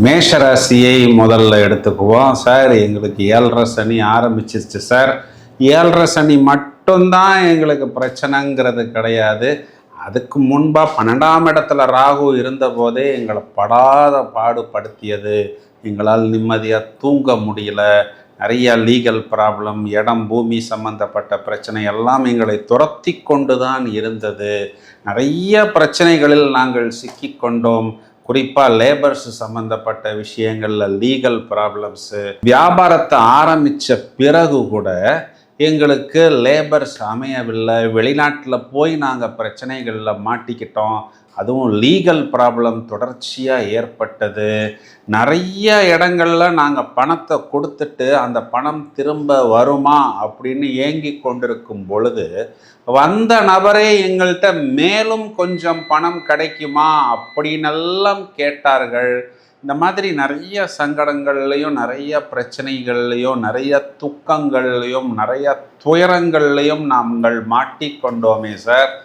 மேஷராசியை முதல்ல எடுத்துக்குவோம். சார் எங்களுக்கு 7.5 சனி ஆரம்பிச்சிருச்சு சார். 7.5 சனி மட்டும்தான் எங்களுக்கு பிரச்சனைங்கிறது கிடையாது. அதுக்கு முன்பாக 12ஆம் இடத்துல ராகு இருந்தபோதே எங்களை படாத பாடுபடுத்தியது. எங்களால் நிம்மதியாக தூங்க முடியல. நிறைய லீகல் ப்ராப்ளம், இடம் பூமி சம்பந்தப்பட்ட பிரச்சனை எல்லாம் எங்களை துரத்தி கொண்டு தான் இருந்தது. நிறைய பிரச்சனைகளில் நாங்கள் சிக்கிக்கொண்டோம். குறிப்பாக லேபர்ஸ் சம்மந்தப்பட்ட விஷயங்களில் லீகல் ப்ராப்ளம்ஸு. வியாபாரத்தை ஆரம்பித்த பிறகு கூட எங்களுக்கு லேபர்ஸ் அமையவில்லை. வெளிநாட்டில் போய் நாங்கள் பிரச்சனைகளில் மாட்டிக்கிட்டோம். அதுவும் லீகல் ப்ராப்ளம் தொடர்ச்சியாக ஏற்பட்டது. நிறைய இடங்களில் நாங்கள் பணத்தை கொடுத்துட்டு அந்த பணம் திரும்ப வருமா அப்படின்னு ஏங்கி கொண்டிருக்கும் பொழுது வந்த நபரே எங்கள்கிட்ட மேலும் கொஞ்சம் பணம் கிடைக்குமா அப்படின்னெல்லாம் கேட்டார்கள். இந்த மாதிரி நிறைய சங்கடங்கள்லையும் நிறைய பிரச்சனைகள்லையும் நிறைய துக்கங்கள்லையும் நிறைய துயரங்கள்லையும் நாங்கள் மாட்டிக்கொண்டோமே சார்.